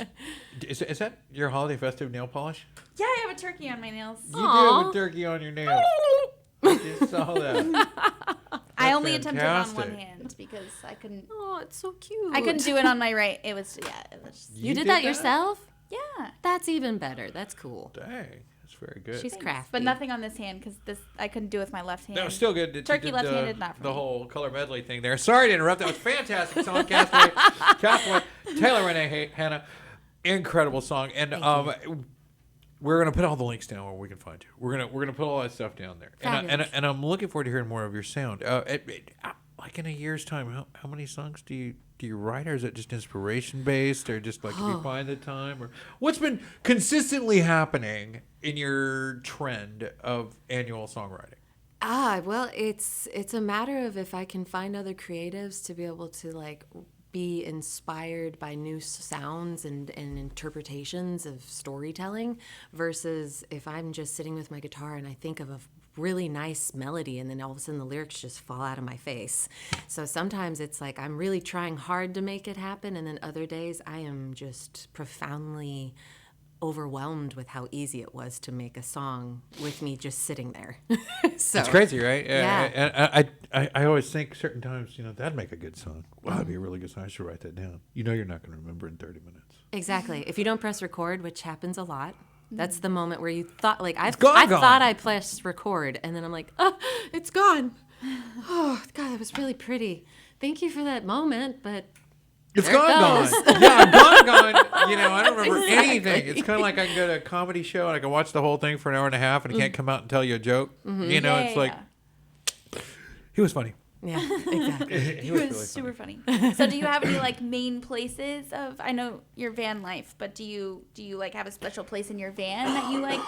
Is that your holiday festive nail polish? Yeah, I have a turkey on my nails. You do have a turkey on your nails. I just saw that. I only attempted it on fantastic. one hand because I couldn't. Oh, it's so cute. I couldn't do it on my right. It was You did that yourself? Yeah. That's even better. That's cool. Dang, that's very good. She's crafty. But nothing on this hand because this I couldn't do with my left hand. That was still good. You Turkey did left-handed, not for the me. whole color medley thing there. Sorry to interrupt. That was fantastic song. Castaway, Taylor Renee Hannah, incredible song. And we're gonna put all the links down where we can find you. We're gonna put all that stuff down there. And I'm looking forward to hearing more of your sound. Like in a year's time, how many songs do you write, or is it just inspiration based, or just like if you find the time, or what's been consistently happening in your trend of annual songwriting? Well, it's a matter of if I can find other creatives to be able to like be inspired by new sounds and interpretations of storytelling versus if I'm just sitting with my guitar and I think of a really nice melody and then all of a sudden the lyrics just fall out of my face. So sometimes it's like I'm really trying hard to make it happen, and then other days I am just profoundly overwhelmed with how easy it was to make a song with me just sitting there. So It's crazy, right? Yeah. And I always think certain times, that'd make a good song. Wow, that'd be a really good song. I should write that down. You're not going to remember in 30 minutes. Exactly. If you don't press record, which happens a lot, that's the moment where you thought, like, I gone. thought I pressed record, and then I'm like, oh, it's gone. Oh, God, that was really pretty. Thank you for that moment, but It's there it gone. goes. Yeah, I'm gone. I don't remember anything. It's kind of like I can go to a comedy show and I can watch the whole thing for an hour and a half and I can't come out and tell you a joke. It's like, he was funny. Yeah, exactly. He It was really super funny. So do you have any like main places of, I know your van life, but do you like have a special place in your van that you like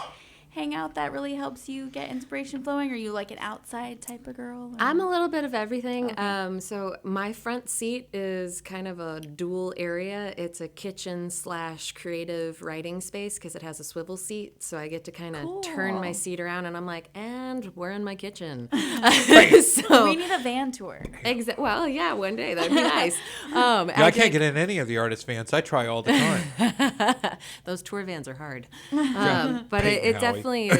hang out that really helps you get inspiration flowing? Or are you like an outside type of girl? Or? I'm a little bit of everything. Okay. So my front seat is kind of a dual area. It's a kitchen / creative writing space because it has a swivel seat. So I get to kind of turn my seat around and I'm like, and we're in my kitchen. So we need a van tour. Well, yeah, one day that'd be nice. I can't get in any of the artist vans. I try all the time. Those tour vans are hard. But Peyton it Howie. definitely,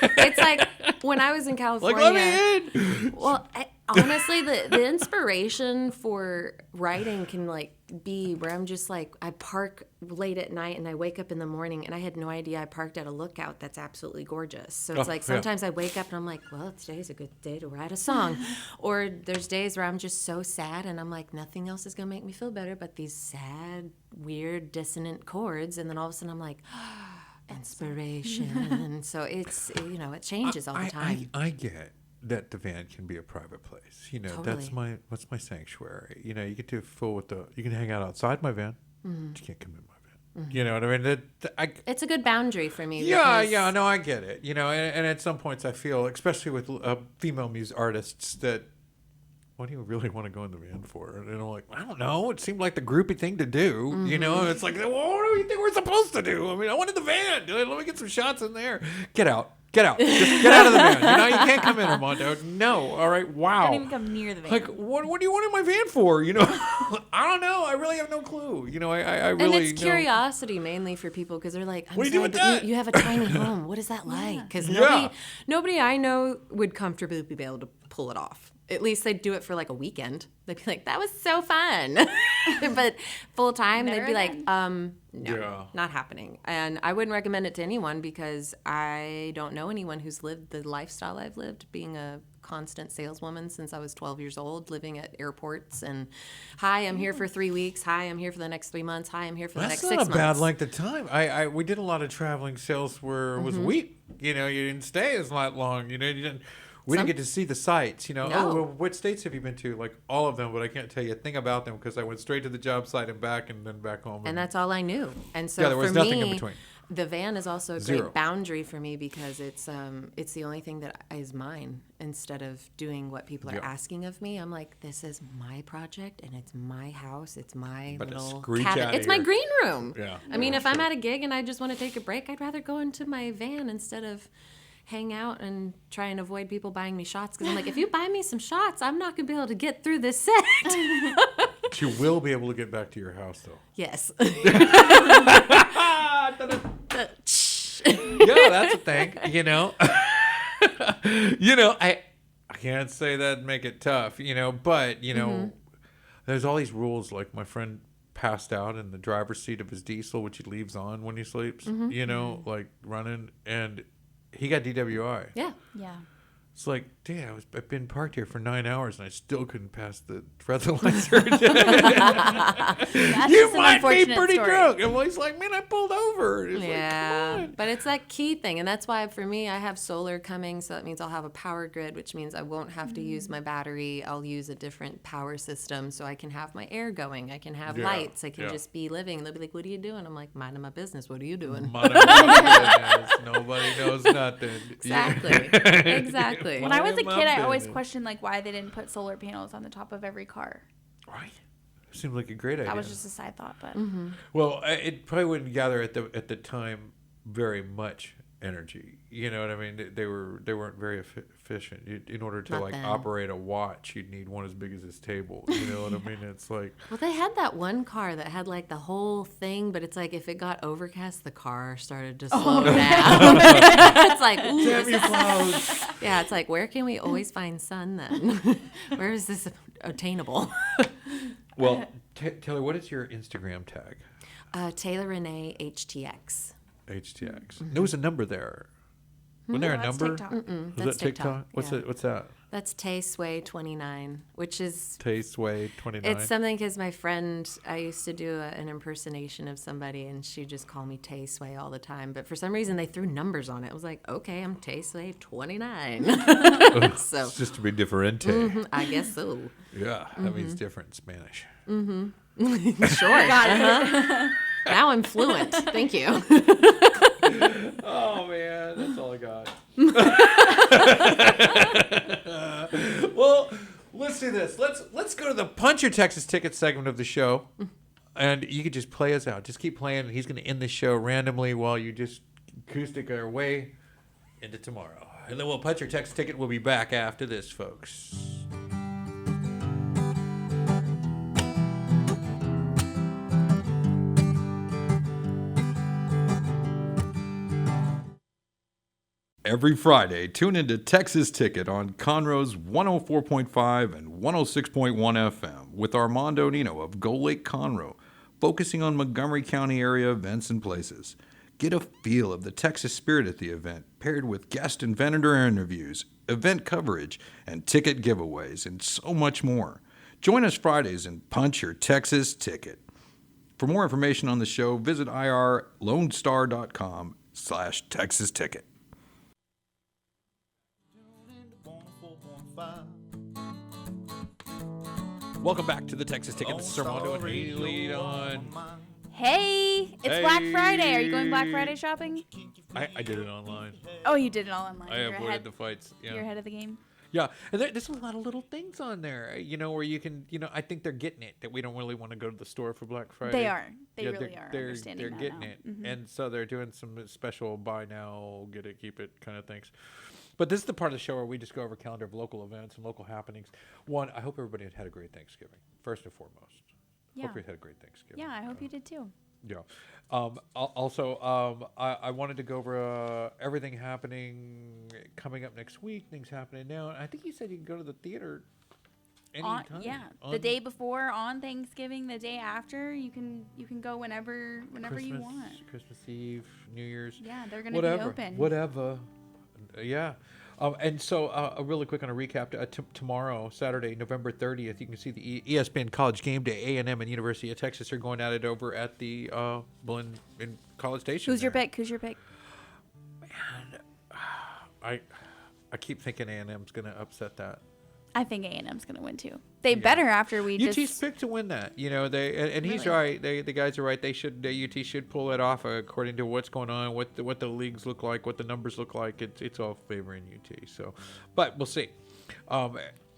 it's like when I was in California. Like, let me in. Well, honestly, the inspiration for writing can like be where I'm just like, I park late at night and I wake up in the morning and I had no idea I parked at a lookout that's absolutely gorgeous. So it's like sometimes I wake up and I'm like, well, today's a good day to write a song. Or there's days where I'm just so sad and I'm like, nothing else is going to make me feel better but these sad, weird, dissonant chords. And then all of a sudden I'm like, inspiration. So it's, it changes all the time. I get that the van can be a private place. Totally. That's my sanctuary. You get to fill with you can hang out outside my van, but you can't come in my van. You know what I mean? It's a good boundary for me. Yeah, no, I get it. And at some points I feel, especially with female artists, that what do you really want to go in the van for? And I'm like, I don't know. It seemed like the groupie thing to do. And it's like, well, what do you think we're supposed to do? I mean, I wanted the van. Let me get some shots in there. Get out. Just get out of the van. You can't come in, Armando. No. All right. Wow. Don't even come near the van. Like, what do you want in my van for? I don't know. I really have no clue. I really. And it's curiosity mainly for people because they're like, what do you do with that? You have a tiny home. What is that like? Because nobody I know would comfortably be able to pull it off. At least they'd do it for like a weekend. They'd be like, that was so fun. But full time, they'd be like, no, not happening. And I wouldn't recommend it to anyone because I don't know anyone who's lived the lifestyle I've lived, being a constant saleswoman since I was 12 years old, living at airports. And hi, I'm here for 3 weeks. Hi, I'm here for the next 3 months. Hi, I'm here for the next 6 months. That's not a bad length of time. We did a lot of traveling sales where it was a week. You didn't stay as long. You didn't. We didn't get to see the sights, No. Oh, well, what states have you been to? Like all of them, but I can't tell you a thing about them because I went straight to the job site and back and then back home. And that's all I knew. And so there was for nothing me, in between. The van is also a Zero. great boundary for me because it's the only thing that is mine instead of doing what people are asking of me. I'm like, this is my project and it's my house. It's my little cabin. It's my green room. Yeah. I mean, if I'm at a gig and I just want to take a break, I'd rather go into my van instead of hang out and try and avoid people buying me shots because I'm like, if you buy me some shots, I'm not gonna be able to get through this set. But you will be able to get back to your house, though. Yes. Yeah, that's a thing. I can't say that and make it tough, but there's all these rules. Like my friend passed out in the driver's seat of his diesel, which he leaves on when he sleeps. Like running, and he got DWI. Yeah. Yeah. It's like, damn, I've been parked here for 9 hours and I still couldn't pass the breathalyzer. You might be pretty drunk. And he's like, man, I pulled over. It's like, come on. But it's that key thing. And that's why for me, I have solar coming. So that means I'll have a power grid, which means I won't have to use my battery. I'll use a different power system so I can have my air going. I can have lights. I can just be living. They'll be like, what are you doing? I'm like, minding my business. What are you doing? Nobody knows nothing. Exactly. Exactly. When I was a kid, I always questioned why they didn't put solar panels on the top of every car. Right. Seemed like a great idea. That was just a side thought, but well, it probably wouldn't gather at the time very much energy. You know what I mean? They weren't very efficient. In order to operate a watch, you'd need one as big as this table. You know what I mean? It's like, well, they had that one car that had the whole thing, but it's like if it got overcast, the car started to slow down. It's like, ooh, yeah, it's like, where can we always find sun then? Where is this attainable? Well, Taylor, what is your Instagram tag? Taylor Renee HTX. HTX. There was a number there. Wasn't there a number? Mm-mm, was that's that TikTok? What's that? That's Tay-Sway29, which is... Tay-Sway29. It's something because my friend, I used to do an impersonation of somebody, and she'd just call me Tay-Sway all the time. But for some reason, they threw numbers on it. I was like, okay, I'm Tay-Sway29. So it's just to be differentiated. I guess so. Yeah, that means different in Spanish. Sure. Got it. Now I'm fluent. Thank you. Oh man, that's all I got. Well, let's do this. Let's go to the Punch Your Texas Ticket segment of the show, and you can just play us out. Just keep playing, and he's going to end the show randomly while you just acoustic our way into tomorrow, and then we'll Punch Your Texas Ticket. We'll be back after this, folks. Every Friday, tune into Texas Ticket on Conroe's 104.5 and 106.1 FM with Armando Nino of Golakeconroe, focusing on Montgomery County area events and places. Get a feel of the Texas spirit at the event, paired with guest and vendor interviews, event coverage, and ticket giveaways, and so much more. Join us Fridays and Punch Your Texas Ticket. For more information on the show, visit irlonestar.com/Texas Ticket. Welcome back to the Texas Ticket. This is Armando and Haley on. Hey, it's Black Friday. Are you going Black Friday shopping? I did it online. Oh, you did it all online. I avoided the fights. Yeah. You're ahead of the game. Yeah, and there's a lot of little things on there, where you can, I think they're getting it, that we don't really want to go to the store for Black Friday. They are. They really are understanding They're that getting now. it. Mm-hmm. And so they're doing some special buy now, get it, keep it kind of things. But this is the part of the show where we just go over a calendar of local events and local happenings. One, I hope everybody had a great Thanksgiving, first and foremost. Yeah. Hope you had a great Thanksgiving. Yeah, I hope you did too. Yeah. I wanted to go over everything happening coming up next week, things happening now. And I think you said you can go to the theater anytime. The day before, on Thanksgiving, the day after, you can go whenever you want. Christmas Eve, New Year's. Yeah, they're going to be open. Whatever. Yeah. And so, really quick on a recap, tomorrow, Saturday, November 30th, you can see the ESPN College Game Day. A&M and University of Texas are going at it over at the in College Station. Who's your pick? Man, I keep thinking A&M's going to upset that. I think A&M's going to win too. They better after we UT's picked to win that. He's right. The guys are right. UT should pull it off according to what's going on, what the leagues look like, what the numbers look like. It's all favoring UT. So, but we'll see.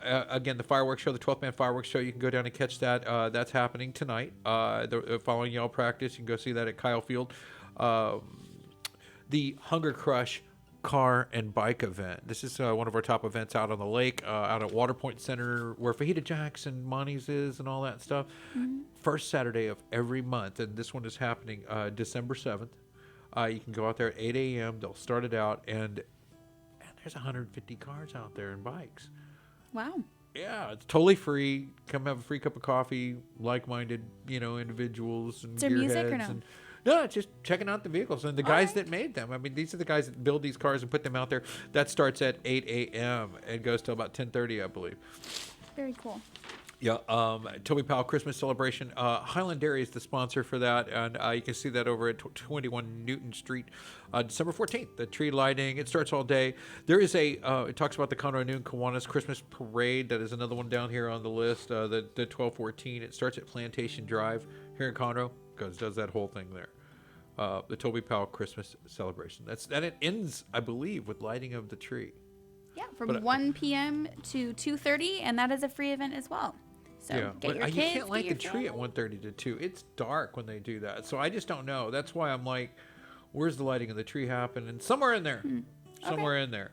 Again, the fireworks show, the 12th Man Fireworks Show, you can go down and catch that. That's happening tonight. Following y'all practice, you can go see that at Kyle Field. The Hunger Crush car and bike event. This is one of our top events out on the lake, out at Waterpoint Center, where Fajita Jack's and Monty's is and all that stuff. First Saturday of every month, and this one is happening December 7th. You can go out there at 8 a.m. They'll start it out, and there's 150 cars out there and bikes. Wow. Yeah, it's totally free. Come have a free cup of coffee, like-minded, individuals and Is there music or gearheads. no? No, just checking out the vehicles and the guys that made them. I mean, these are the guys that build these cars and put them out there. That starts at 8 a.m. and goes till about 10:30, I believe. Very cool. Yeah, Toby Powell Christmas Celebration. Highland Dairy is the sponsor for that, and you can see that over at 21 Newton Street, December 14th. The tree lighting, it starts all day. There is it talks about the Conroe Noon Kiwanis Christmas Parade. That is another one down here on the list, the 1214. It starts at Plantation Drive here in Conroe, because it does that whole thing there. The Toby Powell Christmas Celebration. And it ends, I believe, with lighting of the tree. Yeah, from 1 p.m. to 2:30, and that is a free event as well. So get your kids, you can't light the get your tree at family. 1:30 to 2. It's dark when they do that. So I just don't know. That's why I'm like, where's the lighting of the tree happen? And somewhere in there. Somewhere in there.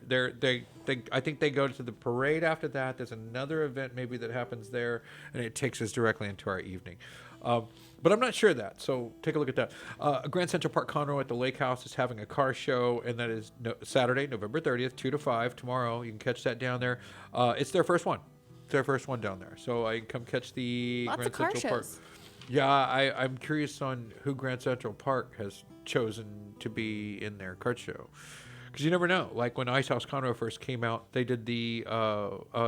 I think they go to the parade after that. There's another event maybe that happens there, and it takes us directly into our evening. But I'm not sure of that, so take a look at that. Grand Central Park Conroe at the Lake House is having a car show, and that is Saturday, November 30th, 2 to 5 tomorrow. You can catch that down there. It's their first one. It's their first one down there. So I can come catch the Lots Grand of car Central Park. shows. Yeah, I'm curious on who Grand Central Park has chosen to be in their kart show. Because you never know. Like when Ice House Conroe first came out, they did the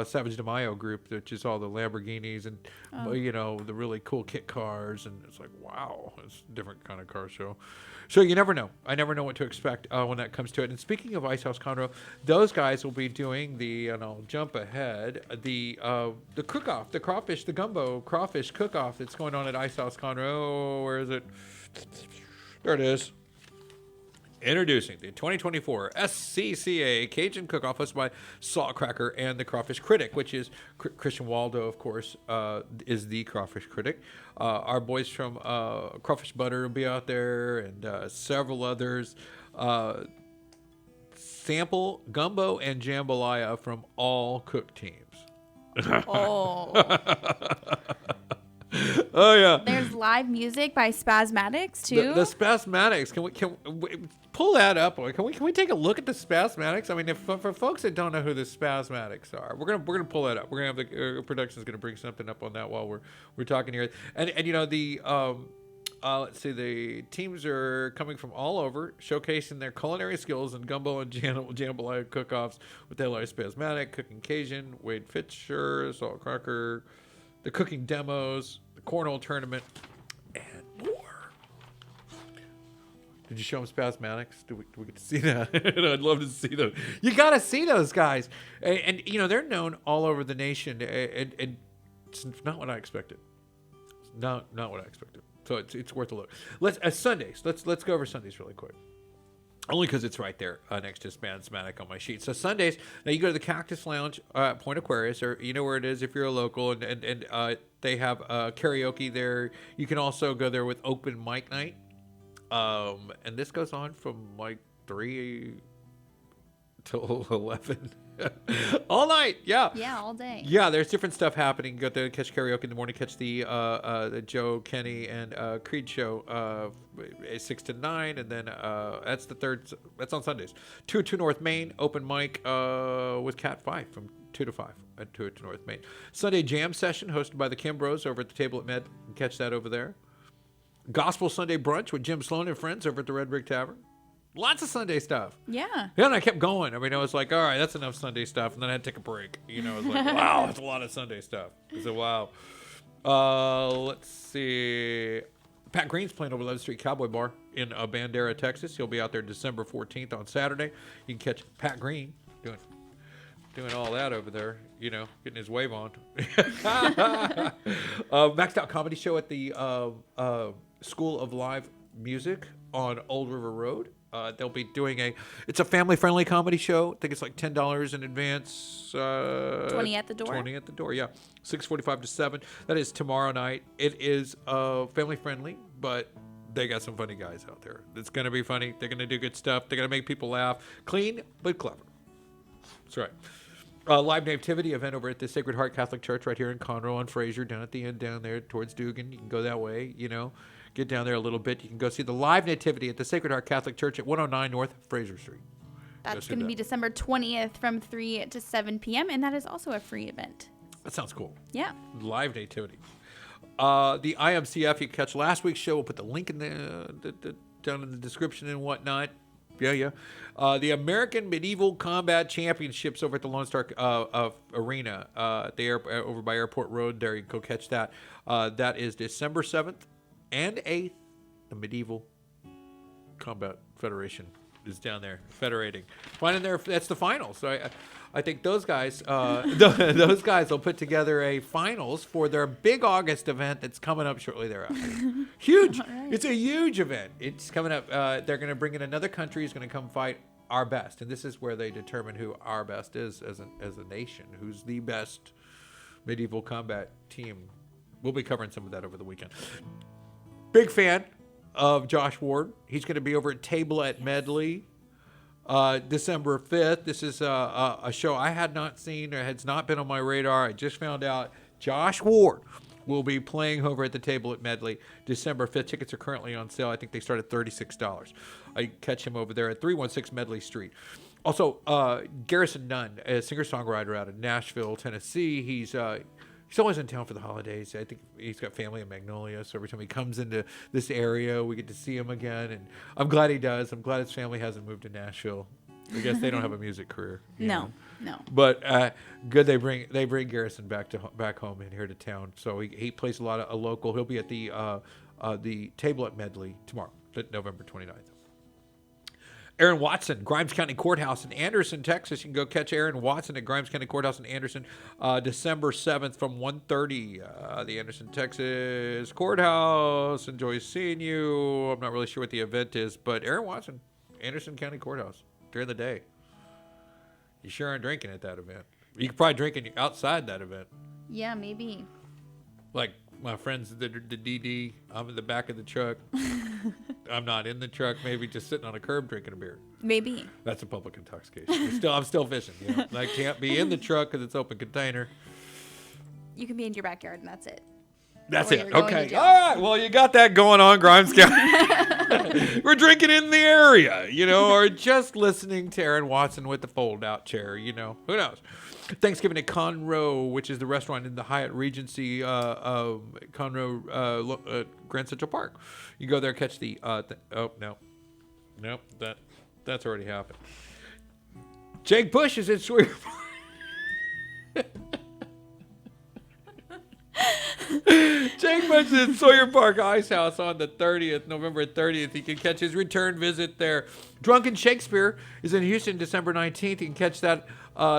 Savage de Mayo group, which is all the Lamborghinis and, the really cool kit cars. And it's like, wow, it's a different kind of car show. So you never know. I never know what to expect when that comes to it. And speaking of Ice House Conroe, those guys will be doing and I'll jump ahead, the cook-off, the crawfish, the gumbo crawfish cook-off that's going on at Ice House Conroe. Where is it? There it is. Introducing the 2024 SCCA Cajun Cook-Off hosted by Saltcracker and the Crawfish Critic, which is Christian Waldo, of course, is the Crawfish Critic. Our boys from Crawfish Butter will be out there, and several others. Sample gumbo and jambalaya from all cook teams. Oh. Oh yeah. There's live music by Spasmatics too. The Spasmatics. Can we pull that up? Can we take a look at the Spasmatics? I mean, for folks that don't know who the Spasmatics are, we're gonna pull that up. We're gonna have the production's gonna bring something up on that while we're talking here. And let's see, the teams are coming from all over, showcasing their culinary skills in gumbo and jambalaya cook-offs with LA Spasmatic, Cooking Cajun, Wade Fisher, Saltcracker, the cooking demos, the cornhole tournament, and more. Did you show them Spasmatics? Do we get to see that? I'd love to see those. You got to see those guys. And they're known all over the nation. And it's not what I expected. Not what I expected. So it's worth a look. Sundays. Let's go over Sundays really quick. Only because it's right there next to Spasmatic on my sheet. So Sundays, now you go to the Cactus Lounge at Point Aquarius, or you know where it is if you're a local, and they have karaoke there. You can also go there with open mic night. And this goes on from like 3 till 11. All night, yeah. Yeah, all day. Yeah, there's different stuff happening. Go there, catch karaoke in the morning, catch the Joe, Kenny, and Creed show 6 to 9, and then that's the third. That's on Sundays. 2 North Main open mic with Cat 5 from 2 to 5 at 2 to North Main. Sunday jam session hosted by the Kim Bros over at the Table at Med. You can catch that over there. Gospel Sunday brunch with Jim Sloan and friends over at the Red Brick Tavern. Lots of Sunday stuff. Yeah. Yeah, and I kept going. I mean, I was like, all right, that's enough Sunday stuff. And then I had to take a break. I was like, wow, that's a lot of Sunday stuff. I said, wow. Let's see. Pat Green's playing over 11th Street Cowboy Bar in Bandera, Texas. He'll be out there December 14th on Saturday. You can catch Pat Green doing all that over there, getting his wave on. Maxed Out Comedy Show at the School of Live Music on Old River Road. They'll be doing it's a family-friendly comedy show. I think it's like $10 in advance. 20 at the door? 20 at the door, yeah. 6:45 to 7. That is tomorrow night. It is family-friendly, but they got some funny guys out there. It's going to be funny. They're going to do good stuff. They're going to make people laugh. Clean, but clever. That's right. Live nativity event over at the Sacred Heart Catholic Church right here in Conroe on Fraser, down at the end down there towards Dugan. You can go that way, get down there a little bit. You can go see the live nativity at the Sacred Heart Catholic Church at 109 North Fraser Street. That's going to be December 20th from 3 to 7 p.m., and that is also a free event. That sounds cool. Yeah. Live nativity. The IMCF you catch last week's show. We'll put the link in down in the description and whatnot. Yeah. The American Medieval Combat Championships over at the Lone Star Arena, over by Airport Road. There, you can go catch that. That is December 7th and 8th. The Medieval Combat Federation is down there federating. Finding there, that's the finals. So I think those guys will put together a finals for their big August event that's coming up shortly thereafter. Huge. Right. It's a huge event. It's coming up. They're going to bring in another country who's going to come fight our best, and this is where they determine who our best is as a nation. Who's the best medieval combat team? We'll be covering some of that over the weekend. Big fan of Josh Ward. He's going to be over at Table at Medley December 5th. This is a show I had not seen or has not been on my radar. I just found out Josh Ward will be playing over at the Table at Medley December 5th. Tickets are currently on sale. I think they start at $36. I catch him over there at 316 Medley Street. Also, Garrison Nunn, a singer-songwriter out of Nashville, Tennessee. He's always in town for the holidays. I think he's got family in Magnolia, so every time he comes into this area, we get to see him again, and I'm glad he does. I'm glad his family hasn't moved to Nashville. I guess they don't have a music career. No. But good they bring Garrison back home and here to town. So he plays a lot of a local. He'll be at the Table at Medley tomorrow, November 29th. Aaron Watson, Grimes County Courthouse in Anderson, Texas. You can go catch Aaron Watson at Grimes County Courthouse in Anderson December 7th from 1:30. The Anderson, Texas Courthouse enjoys seeing you. I'm not really sure what the event is, but Aaron Watson, Anderson County Courthouse during the day. You sure aren't drinking at that event. You could probably drink outside that event. Yeah, maybe. Like my friends, the DD, I'm in the back of the truck. I'm not in the truck, maybe just sitting on a curb drinking a beer. Maybe. That's a public intoxication. I'm still fishing. I can't be in the truck because it's open container. You can be in your backyard, and that's it. That's it. Okay. All right. Well, you got that going on, Grimes County. We're drinking in the area, or just listening to Aaron Watson with the fold-out chair, Who knows? Thanksgiving at Conroe, which is the restaurant in the Hyatt Regency, Conroe, Grand Central Park. You go there, catch the. Nope, that's already happened. Jake Bush is in Sawyer. Jake Bush is in Sawyer Park Ice House on the 30th, November 30th. You can catch his return visit there. Drunken Shakespeare is in Houston December 19th. You can catch that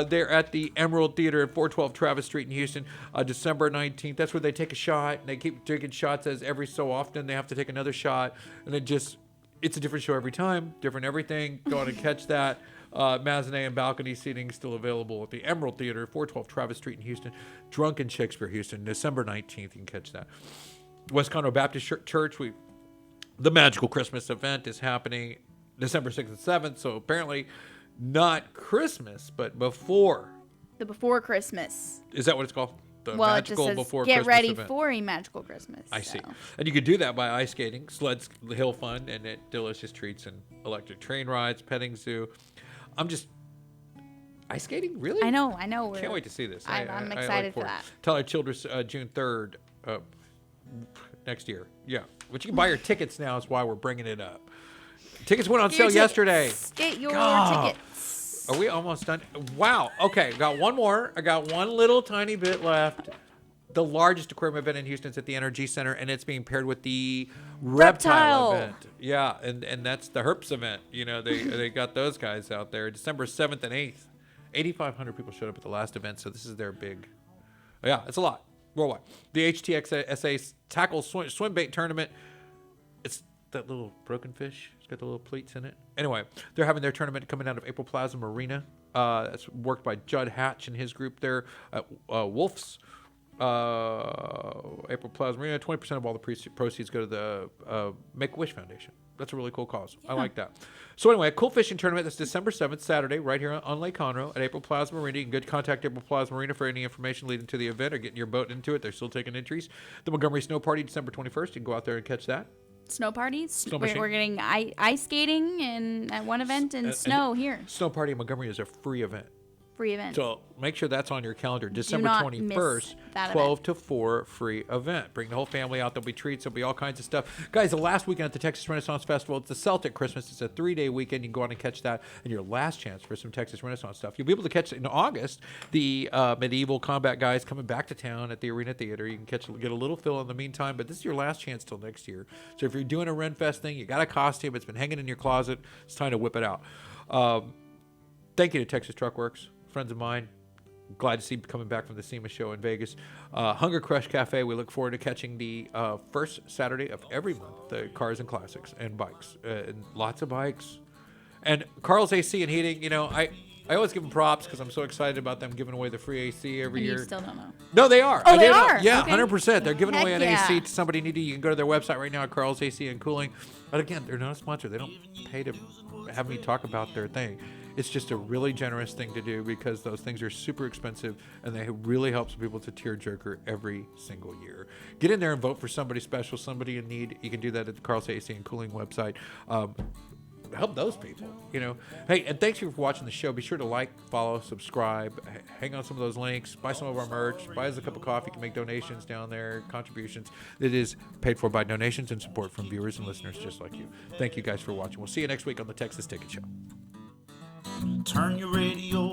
there at the Emerald Theater at 412 Travis Street in Houston, December 19th. That's where they take a shot, and they keep drinking shots as every so often they have to take another shot, and it's a different show every time, different everything. Go on and catch that. Matinee and balcony seating still available at the Emerald Theater, 412 Travis Street in Houston. Drunken Shakespeare, Houston, December 19th. You can catch that. West Conroe Baptist Church, the Magical Christmas event is happening December 6th and 7th, so apparently not Christmas, but before. The before Christmas. Is that what it's called? The well, Magical it just says, Before get Christmas ready event. for a Magical Christmas. I see. And you could do that by ice skating, sleds, hill fun, and delicious treats and electric train rides, petting zoo. Ice skating? Really? I know. Can't wait to see this. I'm excited for that. Tyler Childress, June 3rd next year. Yeah. But you can buy your tickets now is why we're bringing it up. Tickets went on sale yesterday. Get your tickets. Are we almost done? Wow. Okay. Got one more. I got one little tiny bit left. The largest aquarium event in Houston is at the Energy Center, and it's being paired with the reptile event. Yeah, and that's the Herps event. They got those guys out there. December 7th and 8th. 8,500 people showed up at the last event, so this is their big. Yeah, it's a lot worldwide. The HTXSA Tackle Swim Bait Tournament. It's that little broken fish. It's got the little pleats in it. Anyway, they're having their tournament coming out of April Plaza Marina. That's worked by Judd Hatch and his group there at Wolf's. April Plaza Marina. 20% of all the proceeds go to the Make-A-Wish Foundation. That's a really cool cause. I like that. So anyway, a cool fishing tournament. That's December 7th, Saturday, right here on Lake Conroe at April Plaza Marina. You can go contact April Plaza Marina for any information leading to the event or getting your boat into it. They're still taking entries. The Montgomery Snow Party, December 21st. You can go out there and catch that. Snow parties. Snow We're machine. getting ice skating and at one event and snow here. Snow Party in Montgomery is a free event. Free event. So make sure that's on your calendar. December not 21st, miss that 12 to 4, free event. Bring the whole family out. There'll be treats. There'll be all kinds of stuff. Guys, the last weekend at the Texas Renaissance Festival, it's the Celtic Christmas. It's a 3-day weekend. You can go out and catch that. And your last chance for some Texas Renaissance stuff. You'll be able to catch in August the medieval combat guys coming back to town at the Arena Theater. You can get a little fill in the meantime, but this is your last chance till next year. So if you're doing a Renfest thing, you got a costume, it's been hanging in your closet, it's time to whip it out. Thank you to Texas Truck Works, friends of mine. Glad to see coming back from the SEMA show in Vegas. Hunger Crush Cafe, we look forward to catching the first Saturday of every month, the Cars and Classics and bikes. And lots of bikes. And Carl's AC and Heating, you know, I always give them props because I'm so excited about them giving away the free AC every And year. you still don't know. No, they are. Oh, they did are? Yeah, Okay. 100%. They're giving away Heck an AC yeah. to somebody needy. You can go to their website right now, Carl's AC and Cooling. But again, they're not a sponsor. They don't pay to have me talk about their thing. It's just a really generous thing to do because those things are super expensive and they really help people to tearjerker every single year. Get in there and vote for somebody special, somebody in need. You can do that at the Carl's AC and Cooling website. Help those people, you know. Hey, and thanks for watching the show. Be sure to like, follow, subscribe, hang on some of those links, buy some of our merch, buy us a cup of coffee. You can make donations down there, contributions. It is paid for by donations and support from viewers and listeners just like you. Thank you guys for watching. We'll see you next week on the Texas Ticket Show. Turn your radio